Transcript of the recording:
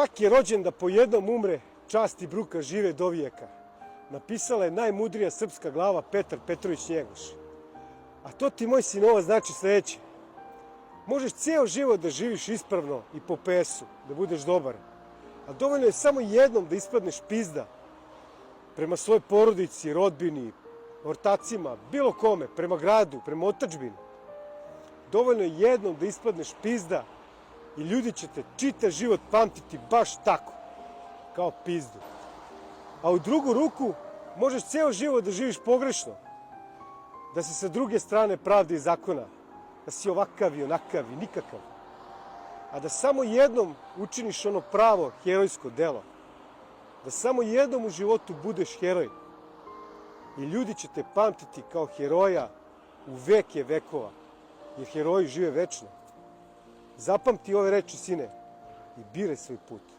Svaki je rođen da po jednom umre, čast i bruka žive do vijeka. Napisala je najmudrija srpska glava Petar Petrović Njegoš. A to ti, moj sinova, znači sledeće. Možeš ceo život da živiš ispravno i po pesu, da budeš dobar. A dovoljno je samo jednom da ispadneš pizda prema svojoj porodici, rodbini, ortacima, bilo kome, prema gradu, prema otadžbini. Dovoljno je jednom da ispadneš pizda i ljudi će te čitav život pamtiti baš tako, kao pizdu. A u drugu ruku možeš ceo život da živiš pogrešno, da si sa druge strane pravde i zakona, da si ovakav i onakav i nikakav, a da samo jednom učiniš ono pravo herojsko delo, da samo jednom u životu budeš heroj i ljudi će te pamtiti kao heroja u veke vekova, jer heroji žive večno. Zapamti ove reči, sine, i biraj svoj put.